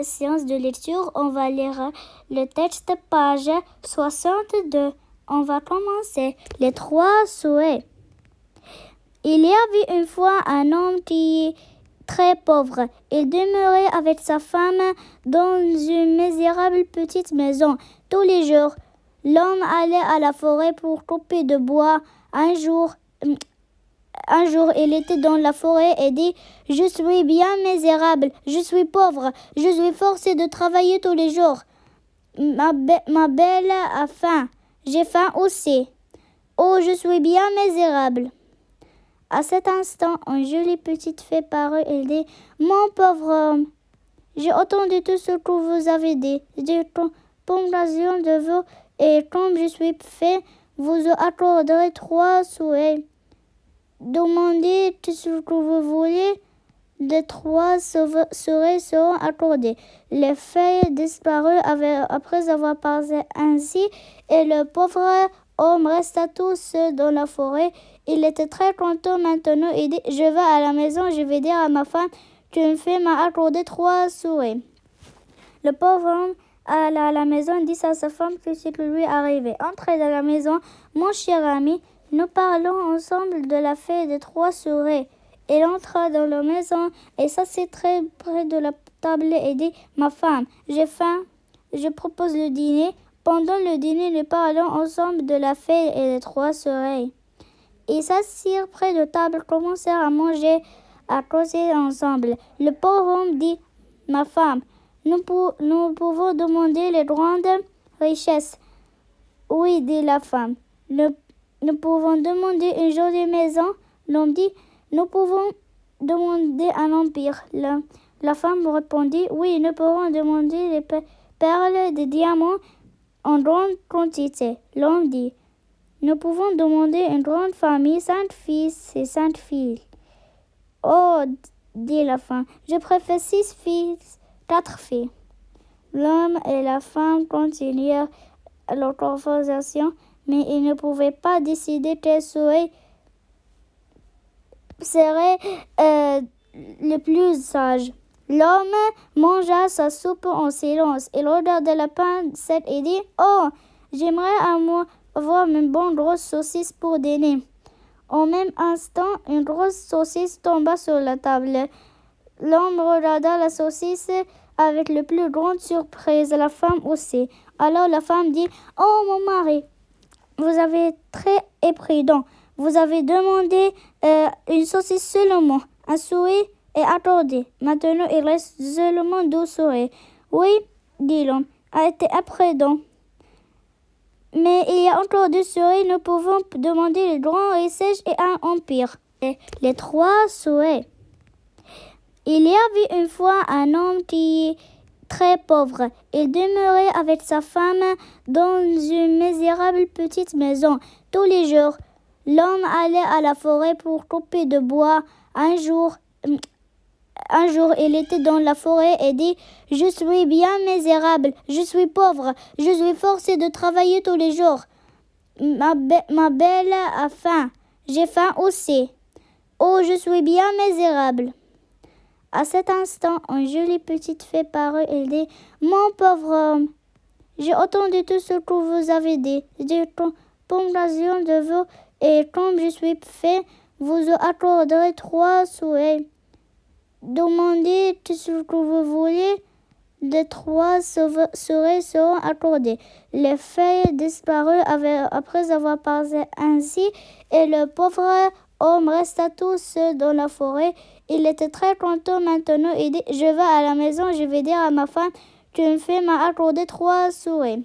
séance de lecture. On va lire le texte, page 62. On va commencer. Les 3 souhaits. Il y avait une fois un homme qui est très pauvre. Il demeurait avec sa femme dans une misérable petite maison. Tous les jours, l'homme allait à la forêt pour couper de bois. Un jour, il était dans la forêt et dit « Je suis bien misérable, je suis pauvre, je suis forcé de travailler tous les jours. Ma belle a faim, j'ai faim aussi. Oh, je suis bien misérable. » À cet instant, une jolie petite fée parut et dit « Mon pauvre homme, j'ai entendu tout ce que vous avez dit. J'ai compassion de vous et comme je suis fée, vous accorderez 3 souhaits. Demandez tout ce que vous voulez, les 3 souhaits seront accordés. » Les fées disparurent après avoir parlé ainsi et le pauvre homme resta tout seul dans la forêt. Il était très content maintenant. Il dit « Je vais à la maison, je vais dire à ma femme qu'une fée m'a accordé 3 souhaits. » Le pauvre homme alla à la maison et dit à sa femme que ce qui lui arrivait. Entrez dans la maison, mon cher ami, nous parlons ensemble de la fée des 3 souhaits. Il entra dans la maison et s'assit très près de la table et dit « Ma femme, j'ai faim, je propose le dîner. » Pendant le dîner, nous parlons ensemble de la fée et des 3 souhaits. Ils s'assirent près de table, commencèrent à manger, à causer ensemble. Le pauvre homme dit « Ma femme, nous pouvons demander les grandes richesses. » « Oui, dit la femme. Nous pouvons demander une jolie maison. » L'homme dit « Nous pouvons demander un empire. » La femme répondit « Oui, nous pouvons demander des perles, des diamants en grande quantité. » L'homme dit « Nous pouvons demander une grande famille, 5 fils et 5 filles. » « Oh, dit la femme, je préfère 6 fils, 4 filles. » L'homme et la femme continuèrent leur conversation, mais ils ne pouvaient pas décider quel souhait serait le plus sage. L'homme mangea sa soupe en silence. Il regarda la pain sec et dit « Oh, j'aimerais avoir une bonne grosse saucisse pour dîner. » Au même instant, une grosse saucisse tomba sur la table. L'homme regarda la saucisse avec la plus grande surprise, la femme aussi. Alors la femme dit « Oh mon mari, vous avez très imprudent. Vous avez demandé une saucisse seulement. Un souhait est accordé. Maintenant, il reste seulement 2 souhaits. » « Oui, dit l'homme, a été imprudent. Mais il y a encore 2 souhaits. Nous pouvons demander les grands richesses et un empire. » Les 3 souhaits. Il y avait une fois un homme qui est très pauvre. Il demeurait avec sa femme dans une misérable petite maison. Tous les jours, l'homme allait à la forêt pour couper de bois. Un jour, il était dans la forêt et dit « Je suis bien misérable, je suis pauvre, je suis forcé de travailler tous les jours. Ma belle a faim, j'ai faim aussi. Oh, je suis bien misérable. » À cet instant, une jolie petite fée parut et dit « Mon pauvre homme, j'ai entendu tout ce que vous avez dit. J'ai compassion de vous et comme je suis fée, vous accorderez 3 souhaits. Demandez tout ce que vous voulez, les 3 souhaits seront accordés. » Les fées disparurent après avoir parlé ainsi et le pauvre homme resta tout seul dans la forêt. Il était très content maintenant. Il dit « Je vais à la maison, je vais dire à ma femme qu'une fée m'a accordé 3 souhaits. »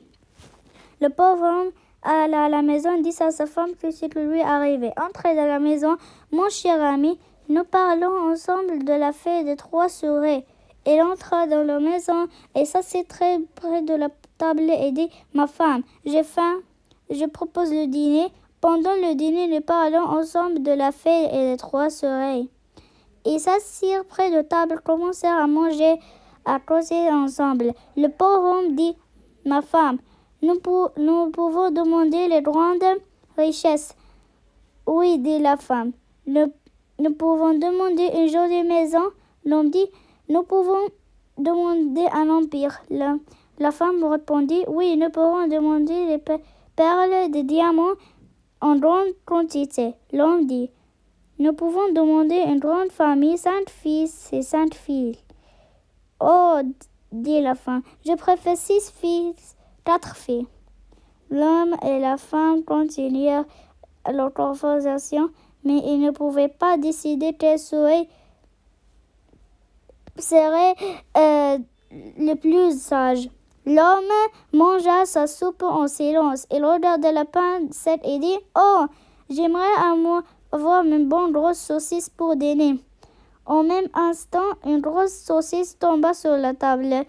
Le pauvre homme alla à la maison et dit à sa femme que ce qui lui arrivait. Entrez dans la maison, mon cher ami, nous parlons ensemble de la fée des 3 souhaits. Il entra dans la maison et s'assit très près de la table et dit « Ma femme, j'ai faim, je propose le dîner. » Pendant le dîner, nous parlons ensemble de la fée et des 3 souhaits. Ils s'assirent près de table, commencèrent à manger, à causer ensemble. Le pauvre homme dit « Ma femme, nous pouvons demander les grandes richesses. » « Oui, dit la femme. Nous pouvons demander une jolie maison. » L'homme dit « Nous pouvons demander un empire. La femme répondit, oui, nous pourrons demander les perles de diamants en grande quantité. L'homme dit, nous pouvons demander une grande famille, 5 fils et 5 filles. Oh, dit la femme, je préfère 6 fils, 4 filles. L'homme et la femme continuèrent leur conversation, mais ils ne pouvaient pas décider quel serait le plus sage. L'homme mangea sa soupe en silence. Il regarda la pincette et dit, oh, j'aimerais avoir une bonne grosse saucisse pour dîner. Au même instant, une grosse saucisse tomba sur la table.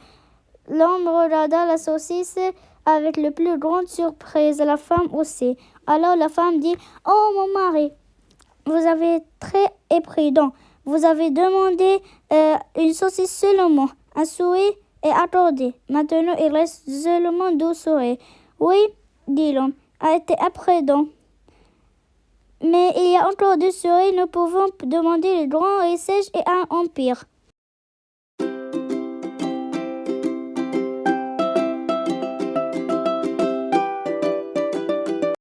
L'homme regarda la saucisse avec la plus grande surprise, la femme aussi. Alors la femme dit, oh mon mari, vous avez très imprudent. Vous avez demandé une saucisse seulement, un souhait est accordé. Maintenant, il reste seulement 2 souhaits. Oui, dit l'homme, a été imprudent. Mais il y a encore 2 souhaits, nous pouvons demander le grand richesse et un empire.